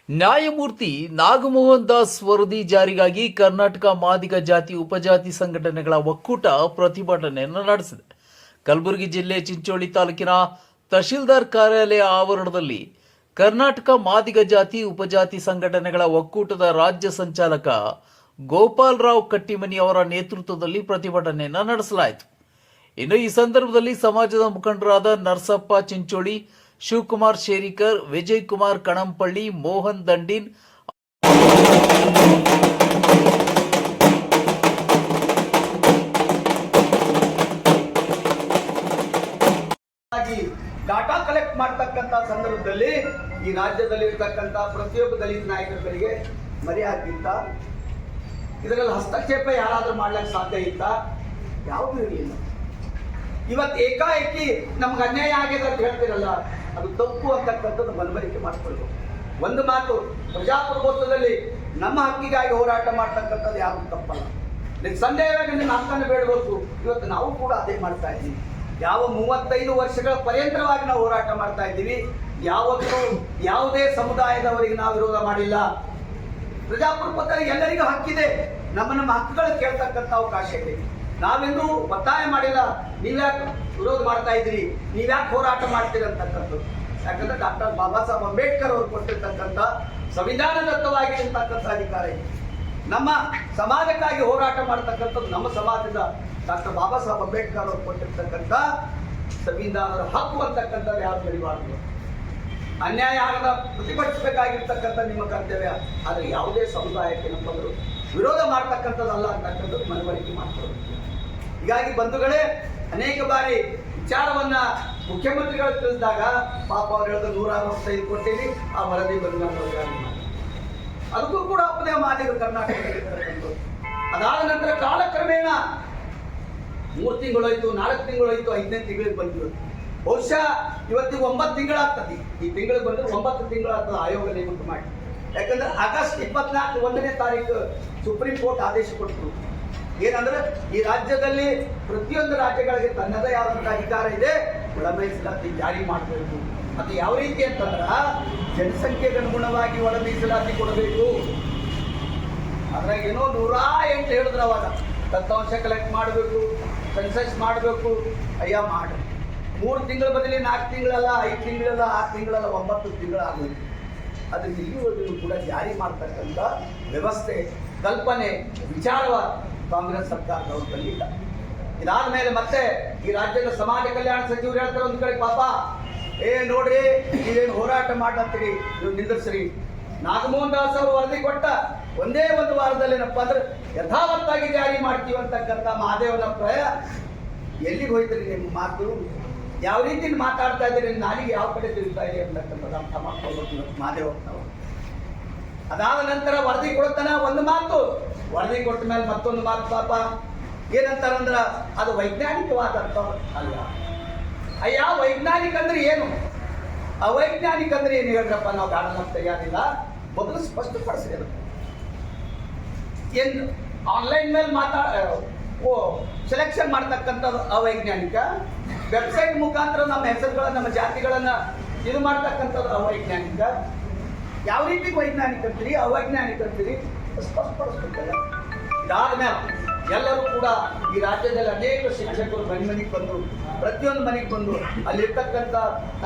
ನ್ಯಾಯಮೂರ್ತಿ ನಾಗಮೋಹನ್ ದಾಸ್ ವರದಿ ಜಾರಿಗಾಗಿ ಕರ್ನಾಟಕ ಮಾದಿಗ ಜಾತಿ ಉಪಜಾತಿ ಸಂಘಟನೆಗಳ ಒಕ್ಕೂಟ ಪ್ರತಿಭಟನೆಯನ್ನು ನಡೆಸಿದೆ. ಕಲಬುರಗಿ ಜಿಲ್ಲೆ ಚಿಂಚೋಳಿ ತಾಲೂಕಿನ ತಹಶೀಲ್ದಾರ್ ಕಾರ್ಯಾಲಯ ಆವರಣದಲ್ಲಿ ಕರ್ನಾಟಕ ಮಾದಿಗ ಜಾತಿ ಉಪಜಾತಿ ಸಂಘಟನೆಗಳ ಒಕ್ಕೂಟದ ರಾಜ್ಯ ಸಂಚಾಲಕ ಗೋಪಾಲರಾವ್ ಕಟ್ಟಿಮನಿ ಅವರ ನೇತೃತ್ವದಲ್ಲಿ ಪ್ರತಿಭಟನೆಯನ್ನು ನಡೆಸಲಾಯಿತು. ಇನ್ನು ಈ ಸಂದರ್ಭದಲ್ಲಿ ಸಮಾಜದ ಮುಖಂಡರಾದ ನರಸಪ್ಪ ಚಿಂಚೋಳಿ, ಶಿವಕುಮಾರ್ ಶೇರಿಕರ್, ವಿಜಯ್ ಕುಮಾರ್ ಕಣಂಪಳ್ಳಿ, ಮೋಹನ್ ದಂಡಿನ್, ಡಾಟಾ ಕಲೆಕ್ಟ್ ಮಾಡತಕ್ಕಂತ ಸಂದರ್ಭದಲ್ಲಿ ಈ ರಾಜ್ಯದಲ್ಲಿ ಇರತಕ್ಕಂತ ಪ್ರತಿಯೊಬ್ಬ ದಲಿತ ನಾಯಕರಿಗೆ ಮರ್ಯಾದಿತ್ತ ಇದರಲ್ಲಿ ಹಸ್ತಕ್ಷೇಪ ಯಾರಾದ್ರೂ ಮಾಡ್ಲಿಕ್ಕೆ ಸಾಧ್ಯ ಇತ್ತ? ಯಾವುದೂ ಇರಲಿಲ್ಲ. ಇವತ್ತು ಏಕಾಏಕಿ ನಮ್ಗೆ ಅನ್ಯಾಯ ಆಗಿದೆ ಅಂತ ಹೇಳ್ತಿರಲ್ಲ, ಅದು ತಪ್ಪು ಅಂತಕ್ಕಂಥದ್ದು ಮನವರಿಕೆ ಮಾಡಿಕೊಳ್ಬೇಕು. ಒಂದು ಮಾತು, ಪ್ರಜಾಪ್ರಭುತ್ವದಲ್ಲಿ ನಮ್ಮ ಹಕ್ಕಿಗಾಗಿ ಹೋರಾಟ ಮಾಡ್ತಕ್ಕಂಥದ್ದು ಯಾವುದು ತಪ್ಪಲ್ಲ. ಸಂದೇಹವಾಗಿ ನಿಮ್ಮ ಹಕ್ಕನ್ನು ಬೇಡಬೇಕು. ಇವತ್ತು ನಾವು ಕೂಡ ಅದೇ ಮಾಡ್ತಾ ಇದ್ದೀವಿ. ಯಾವ 35 ವರ್ಷಗಳ ಪರ್ಯಂತರವಾಗಿ ನಾವು ಹೋರಾಟ ಮಾಡ್ತಾ ಇದ್ದೀವಿ. ಯಾವತ್ತೂ ಯಾವುದೇ ಸಮುದಾಯದವರಿಗೆ ನಾವು ವಿರೋಧ ಮಾಡಿಲ್ಲ. ಪ್ರಜಾಪ್ರಭುತ್ವದಲ್ಲಿ ಎಲ್ಲರಿಗೂ ಹಕ್ಕಿದೆ. ನಮ್ಮ ಹಕ್ಕುಗಳು ಕೇಳ್ತಕ್ಕಂಥ ಅವಕಾಶ ಇದೆ. ನಾವೆಂದೂ ಒತ್ತಾಯ ಮಾಡಿಲ್ಲ, ನೀವ್ಯಾಕೆ ವಿರೋಧ ಮಾಡ್ತಾ ಇದ್ದೀರಿ, ನೀವ್ಯಾಕೆ ಹೋರಾಟ ಮಾಡ್ತೀರಿ ಅಂತಕ್ಕಂಥದ್ದು. ಯಾಕಂದ್ರೆ ಡಾಕ್ಟರ್ ಬಾಬಾ ಸಾಹೇಬ್ ಅಂಬೇಡ್ಕರ್ ಅವರು ಕೊಟ್ಟಿರ್ತಕ್ಕಂಥ ಸಂವಿಧಾನದತ್ತವಾಗಿರ್ತಕ್ಕಂಥ ಅಧಿಕಾರ ಇದೆ. ನಮ್ಮ ಸಮಾಜಕ್ಕಾಗಿ ಹೋರಾಟ ಮಾಡ್ತಕ್ಕಂಥದ್ದು ನಮ್ಮ ಸಮಾಜದ ಡಾಕ್ಟರ್ ಬಾಬಾ ಸಾಹೇಬ್ ಅಂಬೇಡ್ಕರ್ ಅವರು ಕೊಟ್ಟಿರ್ತಕ್ಕಂಥ ಸಂವಿಧಾನದ ಹಕ್ಕು ಅಂತಕ್ಕಂಥದ್ದು ಯಾರು ಬೆಳಿಬಾರ್ದು. ಅನ್ಯಾಯ ಆಗದ ಪ್ರತಿಭಟಿಸಬೇಕಾಗಿರ್ತಕ್ಕಂಥ ನಿಮ್ಮ ಕರ್ತವ್ಯ. ಆದರೆ ಯಾವುದೇ ಸಮುದಾಯಕ್ಕೆ ನಮ್ಮವರು ವಿರೋಧ ಮಾಡ್ತಕ್ಕಂಥದ್ದಲ್ಲ ಅಂತಕ್ಕಂಥದ್ದು ಮನವರಿಕೆ ಮಾಡ್ಕೊಳ್ಳೋದು. ಹೀಗಾಗಿ ಬಂಧುಗಳೇ, ಅನೇಕ ಬಾರಿ ವಿಚಾರವನ್ನ ಮುಖ್ಯಮಂತ್ರಿಗಳು ತಿಳಿಸಿದಾಗ ಪಾಪ ಅವ್ರು ಹೇಳಿದ 165 ಕೊಟ್ಟೀವಿ, ಆ ವರದಿ ಬಂದ ಅದಕ್ಕೂ ಕೂಡ ಒಪ್ಪದೆ ಮಾದಿಗರು ಕರ್ನಾಟಕದಲ್ಲಿ. ಅದಾದ ನಂತರ ಕಾಲಕ್ರಮೇಣ 3 ತಿಂಗಳಾಯ್ತು, 4 ತಿಂಗಳಾಯ್ತು, 5ನೇ ತಿಂಗಳಿಗೆ ಬಂದಿದ್ರು. ಬಹುಶಃ ಇವತ್ತಿಗೆ 9 ತಿಂಗಳಾಗ್ತದೆ. ಈ ತಿಂಗಳಿಗೆ ಬಂದ್ರೆ 9 ತಿಂಗಳಾಗ್ತದೆ ಆಯೋಗ ನೇಮಕ ಮಾಡಿ. ಯಾಕಂದ್ರೆ ಆಗಸ್ಟ್ 24 1ನೇ ತಾರೀಕು ಸುಪ್ರೀಂ ಕೋರ್ಟ್ ಆದೇಶ ಕೊಟ್ಟರು. ಏನಂದ್ರೆ ಈ ರಾಜ್ಯದಲ್ಲಿ ಪ್ರತಿಯೊಂದು ರಾಜ್ಯಗಳಿಗೆ ತನ್ನದೇ ಆದಂತಹ ಅಧಿಕಾರ ಇದೆ, ಒಳ ಮೀಸಲಾತಿ ಜಾರಿ ಮಾಡಬೇಕು. ಅದು ಯಾವ ರೀತಿ ಅಂತಂದ್ರೆ ಜನಸಂಖ್ಯೆಗೆ ಅನುಗುಣವಾಗಿ ಒಳ ಮೀಸಲಾತಿ ಕೊಡಬೇಕು. ಅದ್ರಾಗ ಏನೋ 108 ಹೇಳಿದ್ರು ಅವಾಗ. ದತ್ತಾಂಶ ಕಲೆಕ್ಟ್ ಮಾಡಬೇಕು, ಸೆನ್ಸಸ್ ಮಾಡಬೇಕು. ಅಯ್ಯ ಮಾಡಿ 3 ತಿಂಗಳ ಬದಲಿ 4 ತಿಂಗಳಲ್ಲ, 5 ತಿಂಗಳಲ್ಲ, 6 ತಿಂಗಳಲ್ಲ, 9 ತಿಂಗಳಾಗಬೇಕು. ಅದನ್ನು ಇಲ್ಲಿವರೆಗೂ ಕೂಡ ಜಾರಿ ಮಾಡ್ತಕ್ಕಂಥ ವ್ಯವಸ್ಥೆ, ಕಲ್ಪನೆ, ವಿಚಾರವ ಕಾಂಗ್ರೆಸ್ ಸರ್ಕಾರದವರು ಬಂದಿಲ್ಲ. ಇದಾದ ಮೇಲೆ ಮತ್ತೆ ಈ ರಾಜ್ಯದ ಸಮಾಜ ಕಲ್ಯಾಣ ಸಚಿವರು ಹೇಳ್ತಾರೆ ಒಂದು ಕಡೆ, ಪಾಪ ನೋಡ್ರಿ ನೀವೇನು ಹೋರಾಟ ಮಾಡತ್ತೀರಿ, ನೀವು ನಿಂದಿರ್ಸ್ರಿ. ನಾಗಮೋಹನ್ ದಾಸ್ ಅವರು ವರದಿ ಕೊಟ್ಟ ಒಂದೇ ಒಂದು ವಾರದಲ್ಲಿ ಏನಪ್ಪ ಅಂದ್ರೆ ಯಥಾವತ್ತಾಗಿ ಜಾರಿ ಮಾಡ್ತೀವಿ ಅಂತಕ್ಕಂಥ ಮಹಾದೇವನ ಪ್ರಾಯ ಎಲ್ಲಿಗೆ ಹೋಯ್ತೀರಿ? ನಿಮ್ಮ ಮಾತು ಯಾವ ರೀತಿ ಮಾತಾಡ್ತಾ ಇದ್ದೀರಿ, ನಾಲಿಗೆ ಯಾವ ಕಡೆ ತಿರುಗ್ತಾ ಇದೆ ಅಂತಕ್ಕಂಥದ್ದು ಅರ್ಥ ಮಾಡ್ಕೊಳ್ಬೇಕು ಮಹಾದೇವನವರು. ಅದಾದ ನಂತರ ವರದಿ ಕೊಡ್ತಾನ ಒಂದು ಮಾತು, ವರದಿ ಕೊಟ್ಟ ಮೇಲೆ ಮತ್ತೊಂದು ಮಾತು. ಪಾಪ ಏನಂತಾರಂದ್ರ ಅದು ವೈಜ್ಞಾನಿಕವಾದ ಅರ್ಥ ಅಲ್ಲ. ಅಯ್ಯ, ವೈಜ್ಞಾನಿಕ ಅಂದ್ರೆ ಏನು, ಅವೈಜ್ಞಾನಿಕ ಅಂದ್ರೆ ಏನು ಹೇಳ್ರಪ್ಪ? ನಾವು ಗಾಢನ ತಯಾರಿಲ್ಲ. ಮೊದಲು ಸ್ಪಷ್ಟಪಡಿಸಿದೆ. ಏನು ಆನ್ಲೈನ್ ಮೇಲೆ ಸೆಲೆಕ್ಷನ್ ಮಾಡ್ತಕ್ಕಂಥದ್ದು ಅವೈಜ್ಞಾನಿಕ, ವೆಬ್ಸೈಟ್ ಮುಖಾಂತರ ನಮ್ಮ ಹೆಸರುಗಳನ್ನ, ನಮ್ಮ ಜಾತಿಗಳನ್ನ ಇದು ಮಾಡ್ತಕ್ಕಂಥದ್ದು ಅವೈಜ್ಞಾನಿಕ. ಯಾವ ರೀತಿ ವೈಜ್ಞಾನಿಕ ಅಂತೀರಿ, ಅವೈಜ್ಞಾನಿಕ ಅಂತೀರಿ? ಸ್ಪಷ್ಟಪಡಿಸ್ಬೇಕಲ್ಲ. ಇದಾದ ಮೇಲೆ ಎಲ್ಲರೂ ಕೂಡ ಈ ರಾಜ್ಯದಲ್ಲಿ ಅನೇಕ ಶಿಕ್ಷಕರು ಮನೆಗೆ ಬಂದು, ಪ್ರತಿಯೊಂದು ಮನೆಗೆ ಬಂದು ಅಲ್ಲಿರ್ತಕ್ಕಂಥ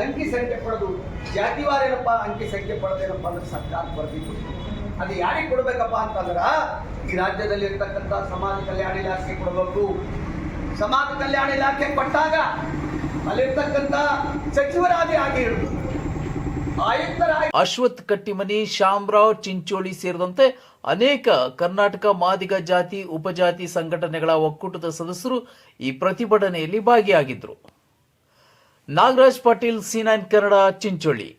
ಅಂಕಿ ಸಂಖ್ಯೆ ಪಡೆದು, ಜಾತಿವಾರ ಏನಪ್ಪ ಅಂಕಿ ಸಂಖ್ಯೆ ಪಡೆದೇನಪ್ಪ ಅಂದ್ರೆ ಸರ್ಕಾರ ಬರಬೇಕು. ಅದು ಯಾರಿಗೆ ಕೊಡ್ಬೇಕಪ್ಪ ಅಂತಂದ್ರೆ ಈ ರಾಜ್ಯದಲ್ಲಿ ಇರ್ತಕ್ಕಂಥ ಸಮಾಜ ಕಲ್ಯಾಣ ಇಲಾಖೆ ಕೊಡಬೇಕು. ಸಮಾಜ ಕಲ್ಯಾಣ ಇಲಾಖೆ ಕೊಟ್ಟಾಗ ಅಲ್ಲಿರ್ತಕ್ಕಂಥ ಸಚಿವರಾಗಿ ಆಗಿರ್ಬೋದು, ಆಯುಕ್ತರಾಗಿ. ಅಶ್ವಥ್ ಕಟ್ಟಿಮನಿ, ಶ್ಯಾಮರಾವ್ ಚಿಂಚೋಳಿ ಸೇರಿದಂತೆ ಅನೇಕ ಕರ್ನಾಟಕ ಮಾದಿಗ ಜಾತಿ ಉಪಜಾತಿ ಸಂಘಟನೆಗಳ ಒಕ್ಕೂಟದ ಸದಸ್ಯರು ಈ ಪ್ರತಿಭಟನೆಯಲ್ಲಿ ಭಾಗಿಯಾಗಿದ್ದರು. ನಾಗರಾಜ್ ಪಾಟೀಲ್, C9 ಕನ್ನಡ, ಚಿಂಚೋಳಿ.